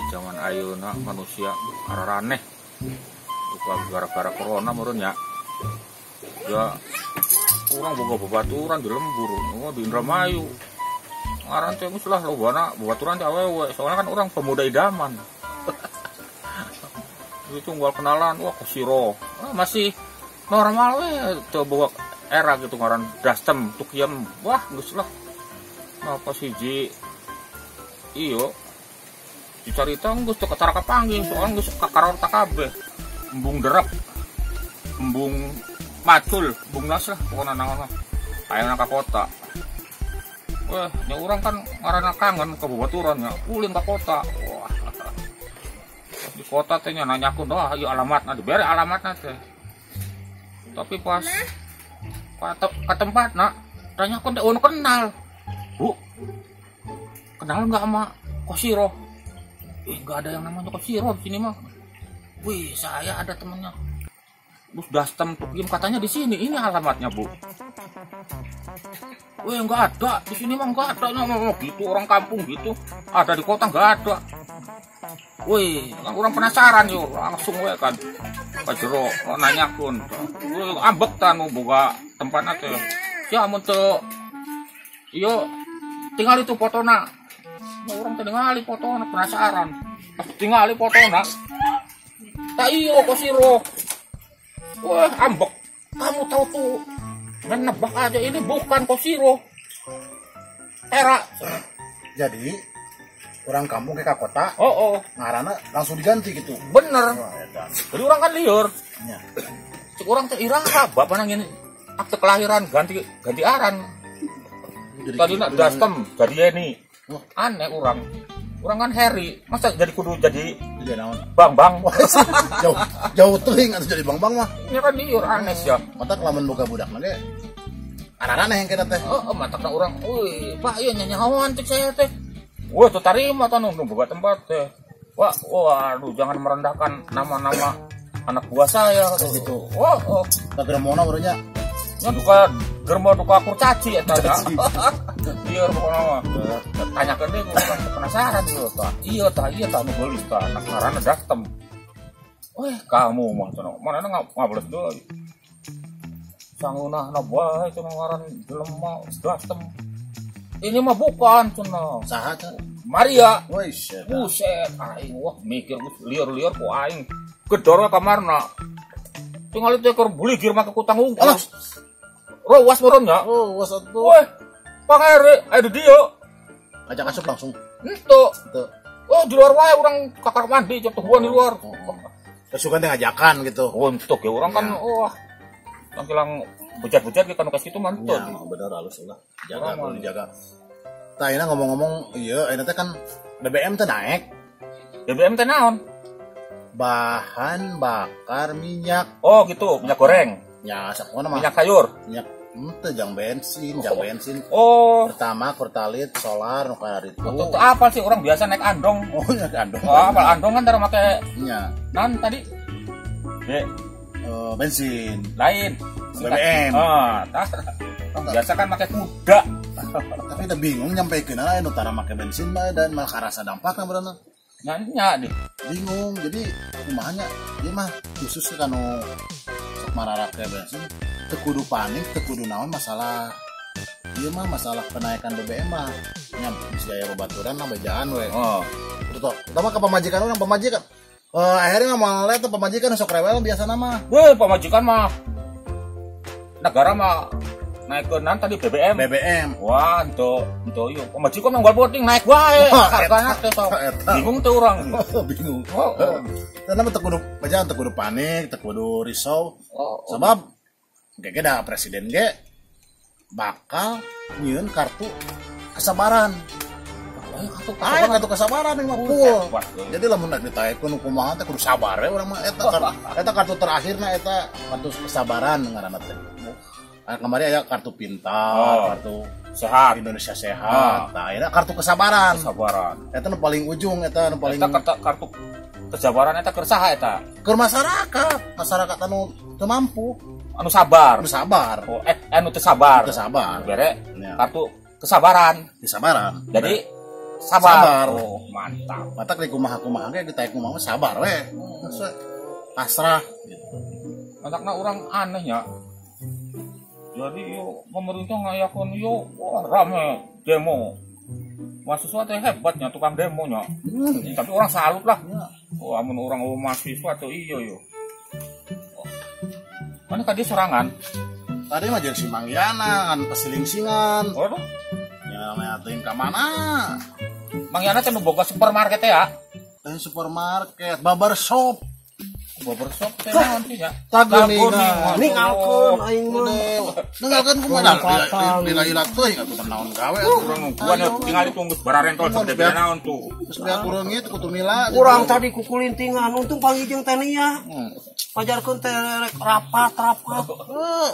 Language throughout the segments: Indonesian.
zaman ayeuna manusia araraneh bukan gara-gara corona menurutnya ya orang boga babaturan di lembur di Indramayu ngaran teh geus lah lobana babaturan teh awewe soalnya kan orang pemuda idaman itu gua kenalan wah Kosiro masih normal we teu bawa era gitu ngaran Dastem Tukiem wah geus lah apa siji iyo dicarita geus teu katara kapanggih soalnya geus kakarorta kabeh embung derep embung macul embung nas lah pokona naon mah ayeuna ka kota wah nya urang kan ngaranna kangen ka babaturan nya ulin ka kota wah di kota teh nya nanyakeun wah ieu alamatna dibere alamatna teh tapi pas ka tempatna tanyakeun teh ono kenal Bu kenal enggak sama Kosiro enggak ada yang namanya Kosiro di sini mah wih saya ada temennya Bus Dastem Tukiem katanya di sini ini alamatnya Bu wih enggak ada di sini mah enggak ada gitu orang kampung gitu ada di kota enggak ada wih kan orang penasaran yuk langsung we kan Pak Jero nanyakeun wih ambek tanu boga tempatna teh ya amun teu ieu tinggal itu fotona orang teh ningali fotona penasaran tingali fotona tak iyo Kosiro wah ambek kamu tahu tuh menebak aja ini bukan Kosiro era jadi orang kampung ke kota ngaranna langsung diganti gitu bener jadi orang kan liur ya. Cik orang teh iraha bapak nangin akte kelahiran ganti aran tadi nak Dastem jadi ini aneh orang kan Harry masa jadi kudu jadi bang jauh teuing atuh jadi bang mah ini kan liur aneh ya mata kelamun boga budak mah anak-anak yang kita teh mata ka orang euy Pak ieu nya nyahoan cek saya teh wah tuh tarima tanu boga tempat teh waduh jangan merendahkan nama-nama anak buah saya gitu tak geremona urangnya nya germo duka kurcaci eta da ieu pokona mah tanyakeun deui urang penasaran ieu tah nu beulis tah anak ngaranna Dastem weh kamu mah cenah manehna ngabeles deui sangeunahna bae cenah ngaran jelema Dastem ini mah bukan cenah saha teh Maria buset aing wah mikir liur-liur ku aing gedor kamarna tinggal itu ekor buligir make kutang unggul rowas moronnya rowas atuh weh Pak Heri ayo di dia ajak asup langsung itu di luar wae orang kakak mandi jatuh gua di luar kesukaan teh ngajakan gitu untuk ya orang kan wah tampilang bucat-bucat kita nukas itu mantap ya bener halus lah jaga perlu dijaga tah ayeuna ngomong-ngomong iya ayeuna teh kan BBM teh naik BBM teh naon bahan bakar minyak gitu minyak goreng ya sakona mah minyak sayur minyak teu jang bensin pertama Pertalite solar nu ka ditu itu apa sih orang biasa naik andong naik andong apal andong kan tara make nya nan tadi bensin lain BBM biasa kan make kuda tapi udah bingung nyampekeun anu tara make bensin mah dan malah karasa dampakna benerna nya deh bingung jadi kumahanya ieu mah khusus kanu sok mararake bensin teu kudu panik teu kudu naon masalah ieu mah masalah kenaikan BBM mah nya bisa aya babaturan mah bejaan we betul utama ka pamajikan urang pamajikan akhirnya mah eta pamajikan sok rewel biasana mah pamajikan mah negara mah naikkeun tadi BBM wah ento ieu pamajikan mah boting naik wae hargana teh sok bingung teh urang bingung karena teu kudu bejaan teu kudu panik teu kudu risau sabab ge da presiden ge bakal nyieun kartu kesabaran kartu kesabaran ini mah full jadi lamun ditaekeun kumaha teh kudu sabar we urang mah eta kartu terakhirna eta kartu kesabaran ngaranna teh kemarin ada kartu pintar, kartu sehat Indonesia sehat. Nah, ini kartu kesabaran. Eta nu paling ujung, eta nu paling kartu kesabaran eta keur saha eta? Keur masyarakat anu teu mampu, anu sabar. Anu teu sabar. Bere kartu kesabaran. Kesabaran. Jadi sabar. Oh, mantap. Batak di kumaha-kumaha ge ditaek kumaha sabar we. Pasrah gitu. Anakna orang anehnya. Jadi yo pemerintah ngayakon yo wah, rame demo. Mahasiswa teh hebatnya tukang demonya. Tapi orang salut lah. Oh, amun orang mahasiswa tuh iya yo. Mana tadi serangan? Tadi mah jeung si Mangyana kan pesilingsingan. Oh, Ya meatin ka mana? Mang Yana teh nu boga supermarket ya. Teh supermarket, barbershop. Barbershop teh naon teh nya? Tageningan. Ninggalkeun aing mah. Ninggalkeun kumaha? Bila ilat teuing atuh naon gawe Urang gua tinggal tunggu bararentol gede naon tuh. Geus beak urang ieu kudu mila. Kurang tadi kukulintingan untung panggijeng teh nya. Pajarkeun teh rapat.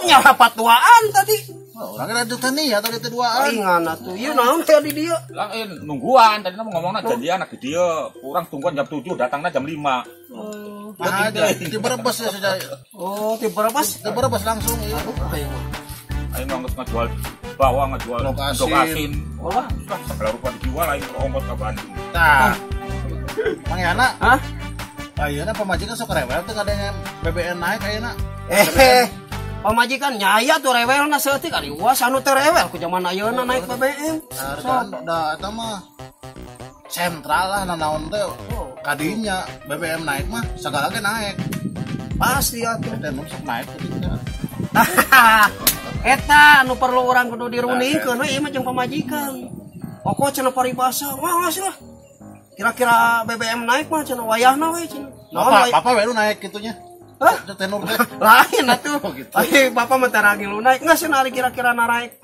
Nya rapat duaan tadi. Urang geus ada teh nih atau teh duaan. Ingan atuh. Ieu naon teh di dieu? Lain nungguan tadi ngomongna janjian ke dia. Urang tungguan jam 7 datangna jam 5. Nah aja, di Brebes ya sudah. Oh, di Brebes? Di Brebes langsung ya. Ayo nggak ngajual bawang, ngajual dokasin. Wah, segala rupa dijual ayo ongkos ke Bandung. Nah, Mang Yana, hah? ayeuna pamajikan sok rewel teh kadang BBM naik ayeuna. Pamajikan nyaya tuh rewelna seutik ari uas anu teh rewel ku zaman ayeuna naik BBM. Harga da eta mah sentral lah nanaon teh kadinya BBM naik mah segala ge naik. Pasti atuh. Teh nu sok naik teh. Eta anu perlu orang kudu diruningkeun we ieu mah jeung pamajikan. Pokok cenah paribasa, wah geus lah. Kira-kira BBM naik mah cenah wayahna we cenah. Bapak we lu naik kitunya. Hah? Tenur teh. Lain atuh. gitu. Ai bapak mah teh ragi lu naik. Enggak cenah kira-kira naik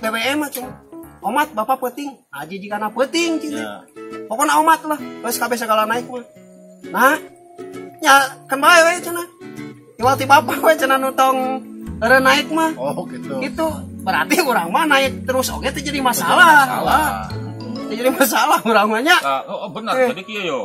BBM mah cenah. Omat bapak peuting, aji jigana peuting cenah. Pokokna omat lah, geus kabeh segala naik mah. Nah, nya kan bae we cenah. Iwal ti bapak we cenah nu tong eureun naik mah. Oh gitu. Gitu. Berarti urang mah naik terus oge teh jadi masalah. Jadi masalah urang mah nya. Oh benar jadi kieu yo.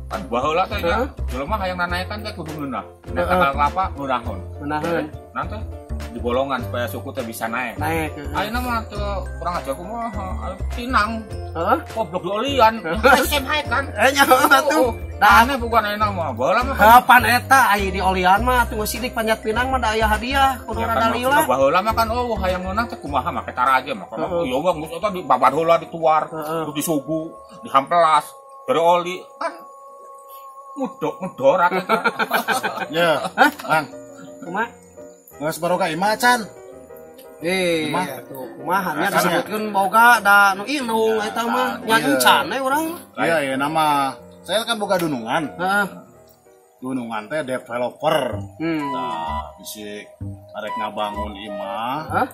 Kan baheula teh ya. Jelema hayang nanaekan teh kudu ngeunah. Nek tanggal kelapa ngeunahon. Menaheun. Nanti di bolongan supaya suku teh bisa naik. Naik. Ayeuna mah teu kurang ajar kumaha tinang. Heeh. Goblok diolian. Sen hae kan. Nya atuh. Da aneh bukan ayeuna mah. Baheula mah Kapan eta aya di olian mah tunggu sidik panjat pinang mah da aya hadiah kudu rada lila. Baheula mah kan oh hayang ngeunah teh kumaha make taraje mah. Yo mah geus eta di babar heula dituar, terus disugu, dihampelas, dari oli kan mudorak eta. Ya. Bang. Kumaha? Geus baroga imah can. Tuh kumaha nya disebutkeun boga da nu inung eta mah nya encan we urang. Iya, iya nama. Saya kan boga dunungan. Heeh. Dunungan teh developer. Hmm. Nah, bisi arek ngabangun imah. Hah?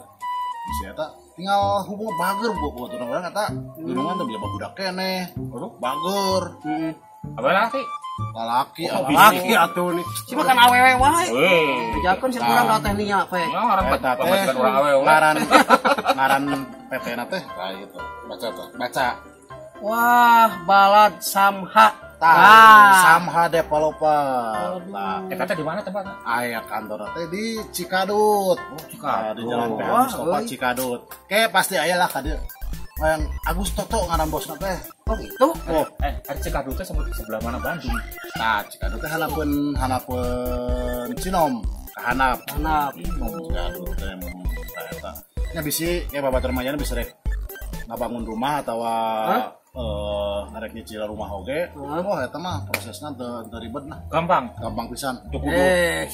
Bisi eta tinggal hubungan bager buat orang kata dunungan teh bisa budak keneh. Aduh, bager. Heeh. Apa lagi? Lalaki, Laki atuh nih. Cuma kan awewe wae. Weh. Jakeun sih kurang ka teh nya we. Ya ngaran Eta teh pamajikan urang awewe. ngaran PT-na teh kayak gitu. Baca tuh, baca. Wah, balad Samha. Samha developer. Nah, Eta teh di mana tempatnya? aya kantor teh di Cikadut. Cikadut. Di Jalan PH Wah, Mustafa Cikadut. Kayak pasti aya lah ka dieu. Yang Agus Toto ngaran bosna teh. Oh gitu. Oh, Ada Cikadut teh sebelah mana Bandung? nah Cikadut teh hanapeun Cinom, kahanap. Anak. Cikadut teh mun eta. Nya bisi kayak babat remajana bisa rek ngabangun rumah atau ngarek nyicil rumah oge. Wah eta mah prosesna teu ribet nah. Gampang. Gampang pisan. Teu kudu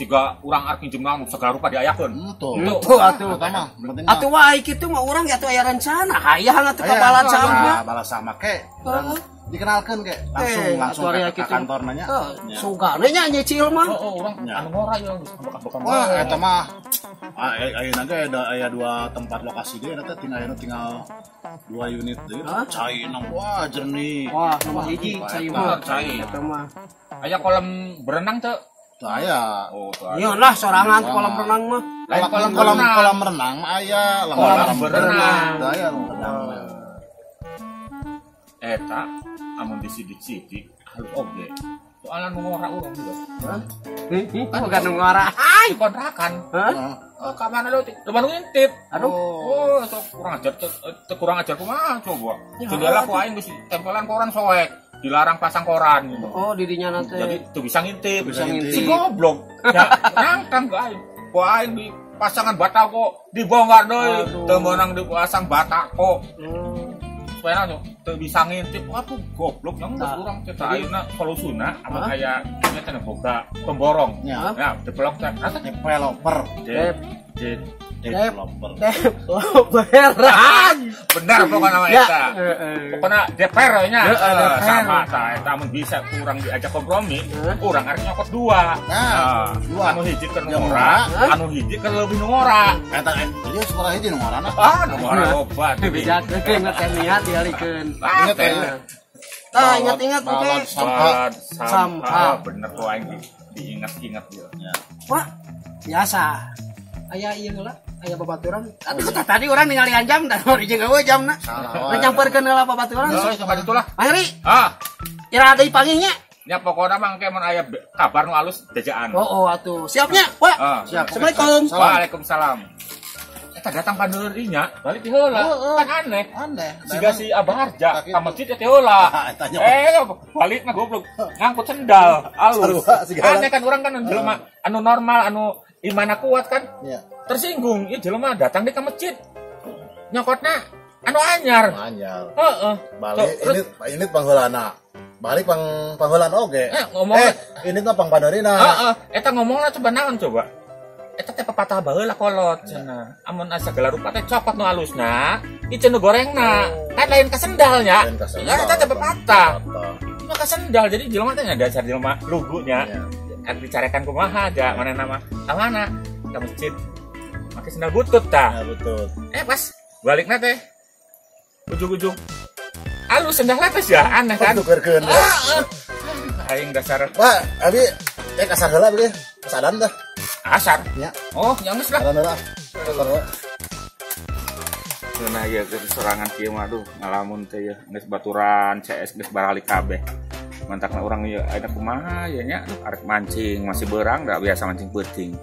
siga urang arek pinjem segala rupa diayakeun. Tuh. Tuh atuh. Eta mah penting Atuh wae kitu mah urang atuh aya rencana. Hayang atuh ka balad Samha. Balas sama ke. Dikenalkeun ke langsung ke kantor nanya. Sugane nya nyicil mah. Oh, urang anu ngora ya bukan. Wah eta mah ayeuna ge aya 2 tempat lokasi ge eta tinggal 2 unit deui. Cai nang wah jernih. Wah, nomor hiji cai mah. Cai. Eta mah. Aya kolam berenang teu? Teu aya. Oh, teu Ieu lah sorangan kolam renang mah. Lain kolam renang mah aya, kolam berenang. Teu aya renang. Eta amun disidik-sidik halus oge. soalan ngora urang juga. Hah? Bukan ngora. Di kontrakan. Hah? Oh, ka mana lu? Lu ngintip. Aduh. Oh, itu kurang ajar kumaha coba. Jendela ku aing geus tempelan koran soek. Dilarang pasang koran gitu. Oh, didinya nanti. Jadi tuh bisa ngintip. Bisa ngintip. Si goblok. Ya, nangkang ke aing. Ku aing di pasangan batako dibongkar deui. Teu meunang dipasang batako. Supaya tuh bisa ngintip. Waduh, goblok yang geus urang teh ayeuna solusuna anu aya nya teh boga pemborong. Ya. Ya, develop teh. Asa Developer. Developer. Benar pokoknya nama Ya. eta. Pokoknya DPR nya sama eta mun bisa kurang diajak kompromi, urang arek nyokot dua. Nah, dua. Anu hiji keur ngora, anu hiji keur leuwih ngora. Eta jadi sekolah hiji nu ngorana. Ah, ngora obat. Dibejakeun teh niat dialikeun. Ingat ya. Tah ingat-ingat oke. Sampah. Bener tuh aing diingat-ingat dia. Wah, biasa. Aya ieu heula, aya babaturan. Tadi urang ningali anjam dan hiji eueuh jamna. Ngacampurkeun heula babaturan. Geus coba ditulah. Mari. Ah, Ira deui panggihnya. nya pokona mah engke mun aya kabar nu alus jajaan. Oh, atuh. Siapnya, Wah. Siap. Assalamualaikum. Waalaikumsalam. Eta datang pandeurinya, balik ti heula. Kan aneh. Siga si Abah Harja ka masjid teh heula. Balik mah goblok. Ngangkut sendal alus. Aneh kan urang kan jelema anu normal anu imana kuat kan? Iya. Tersinggung. Ieu jelema datang di ka masjid. Nyokotna anu anyar. Anyar. Heeh. Balik ini pangheulana. Balik pangheulana oge. Ngomong ini mah pangpaneurina. Heeh. Eta ngomongna coba naon coba? Eta teh pepatah baheula kolot cenah. Amun asa segala rupa teh copot nu alusna, ieu nu gorengna. Kan lain ka sendalnya. Eta teh pepatah. Maka sendal jadi jelema teh dasar jelema lugunya. Dicarekan kumaha aja mana nama amana ke masjid pakai sendal butut tah. Ya betul. Pas balikna teh ujung-ujung alus sendal lepas ya aneh kan. Tukerkeun. Aing dasar. Wah, abi kasar heula beuh. Kasadan dah. Asar. Ya. Oh, nyamus lah. Kasadan heula. Kasar heula. Cenah ieu serangan kieu mah aduh ngalamun teh ya geus baturan CS geus baralik kabeh. Mantakna urang ieu aya kumaha ya nya arek mancing masih beurang da biasa mancing peuting.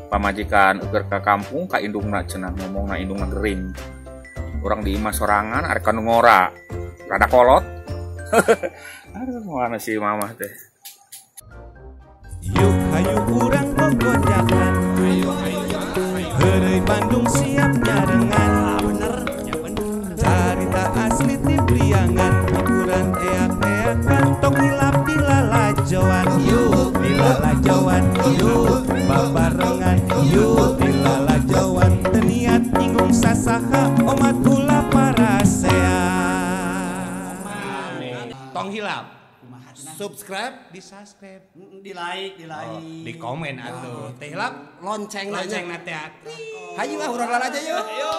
Pamajikan eukeur ka kampung ka indungna cenah ngomongna indungna gering. Urang di imah sorangan arek anu ngora. Rada kolot. Aduh mana si mamah teh. Yuk hayu urang gogojakan. Heureuy Bandung siap nyarengan. Bener. Carita asli ti Priangan. Ukuran eak-eakan tong hilap di lalajoan. Yuk di lalajoan. Yuk babarengan. Yuk di lalajoan. Teu niat nyinggung sasaha omat kula parasean. Tong hilap. Subscribe, di subscribe, Di like. di komen atuh. Teh hilap Lonceng lonceng na teh. Hayu urang aja yuk. Ayo.